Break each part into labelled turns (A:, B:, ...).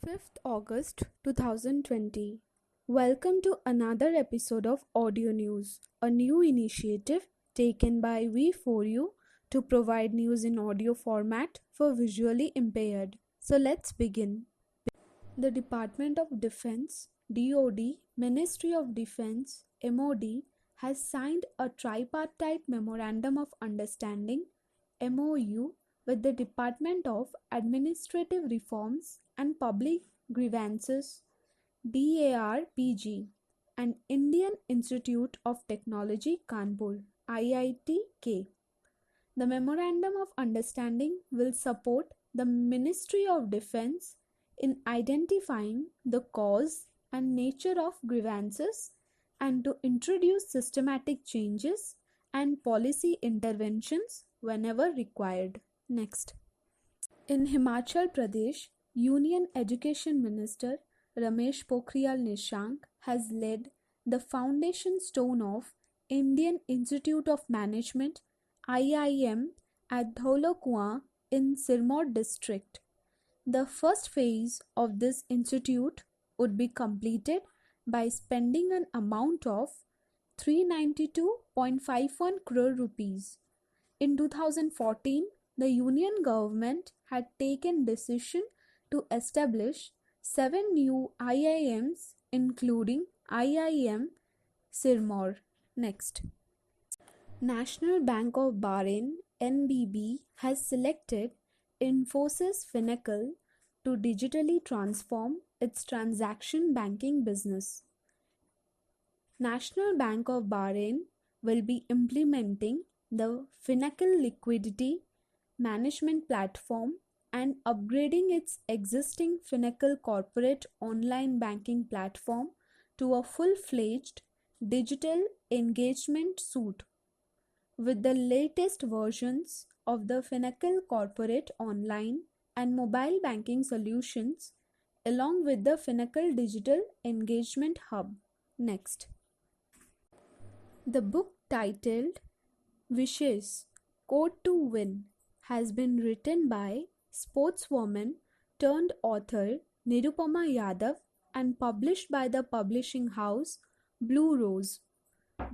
A: 5th August 2020. Welcome to another episode of Audio News, a new initiative taken by We4U to provide news in audio format for visually impaired. So let's begin. The Department of Defense, DoD, Ministry of Defense, MoD, has signed a tripartite Memorandum of Understanding MOU with the Department of Administrative Reforms and Public Grievances DARPG and Indian Institute of Technology Kanpur IITK. The Memorandum of Understanding will support the Ministry of Defense in identifying the cause and nature of grievances and to introduce systematic changes and policy interventions whenever required. Next. In Himachal Pradesh, Union Education Minister Ramesh Pokhriyal Nishank has laid the foundation stone of Indian Institute of Management IIM at Dholokua in Sirmaur district. The first phase of this institute would be completed by spending an amount of 392.51 crore rupees. In 2014, the Union government had taken decision to establish 7 new IIMs including IIM Sirmaur. Next. National Bank of Bahrain NBB has selected Infosys Finacle to digitally transform its transaction banking business. National Bank of Bahrain will be implementing the Finacle liquidity management platform and upgrading its existing Finacle corporate online banking platform to a full-fledged digital engagement suite with the latest versions of the Finacle corporate online and mobile banking solutions along with the Finacle digital engagement hub. Next. The book titled Wishes, Code to Win has been written by sportswoman turned author Nirupama Yadav and published by the publishing house Blue Rose.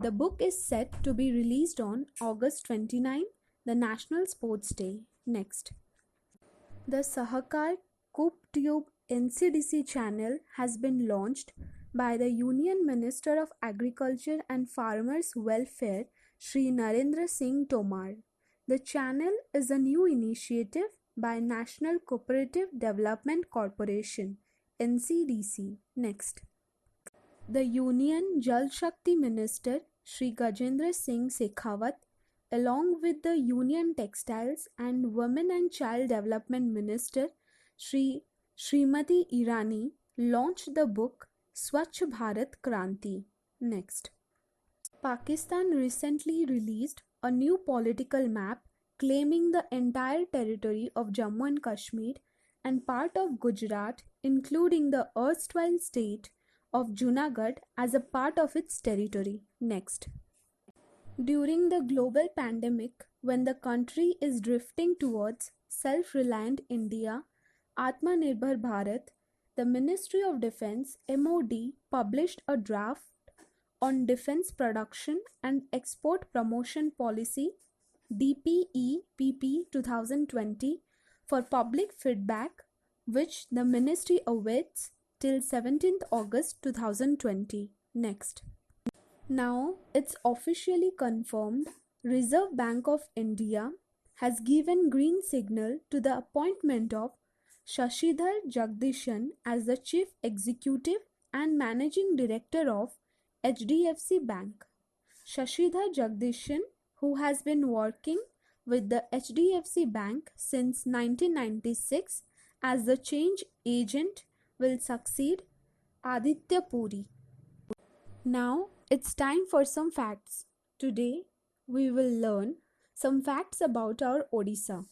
A: The book is set to be released on August 29, the National Sports Day. Next. The Sahakar KoopTube NCDC channel has been launched by the Union Minister of Agriculture and Farmers Welfare Shri Narendra Singh Tomar. The channel is a new initiative by National Cooperative Development Corporation NCDC. Next. The Union Jal Shakti Minister Shri Gajendra Singh Shekhawat along with the Union Textiles and Women and Child Development Minister Srimati Irani launched the book Swachh Bharat Kranti. Next. Pakistan recently released a new political map claiming the entire territory of Jammu and Kashmir and part of Gujarat, including the erstwhile state of Junagadh as a part of its territory. Next. During the global pandemic, when the country is drifting towards self-reliant India, Atmanirbhar Bharat, the Ministry of Defense MoD published a draft on Defense Production and Export Promotion Policy DPEPP 2020 for public feedback, which the ministry awaits till 17th August 2020. Next. Now it's officially confirmed Reserve Bank of India has given green signal to the appointment of Shashidhar Jagdishan as the Chief Executive and Managing Director of HDFC Bank. Shashidhar Jagdishan, who has been working with the HDFC Bank since 1996 as the change agent, will succeed Aditya Puri. Now it's time for some facts. Today we will learn some facts about our Odisha.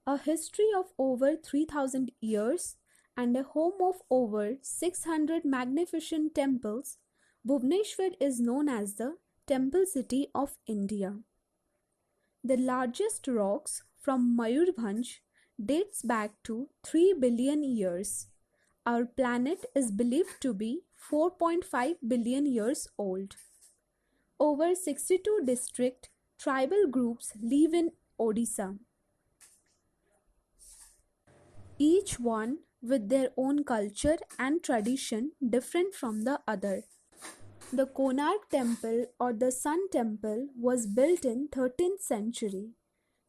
A: A history of over 3000 years and a home of over 600 magnificent temples, Bhubaneswar is known as the Temple City of India. The largest rocks from Mayurbhanj dates back to 3 billion years. Our planet is believed to be 4.5 billion years old. Over 62 distinct tribal groups live in Odisha, each one with their own culture and tradition different from the other. The Konark Temple or the Sun Temple was built in 13th century.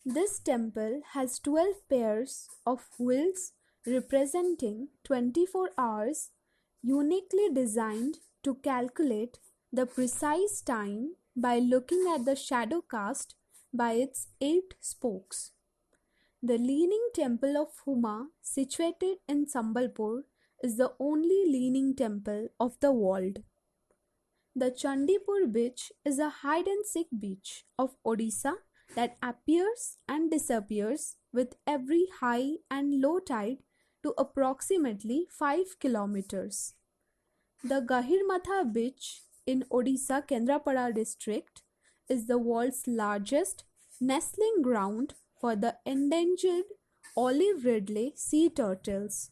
A: This temple has 12 pairs of wheels representing 24 hours, uniquely designed to calculate the precise time by looking at the shadow cast by its 8 spokes. The Leaning Temple of Huma, situated in Sambalpur, is the only leaning temple of the world. The Chandipur beach is a hide and seek beach of Odisha that appears and disappears with every high and low tide to approximately 5 kilometers. The Gahirmatha beach in Odisha Kendrapada district is the world's largest nestling ground for the endangered olive ridley sea turtles.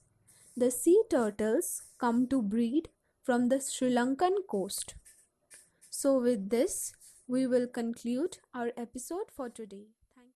A: The sea turtles come to breed from the Sri Lankan coast. So with this, we will conclude our episode for today.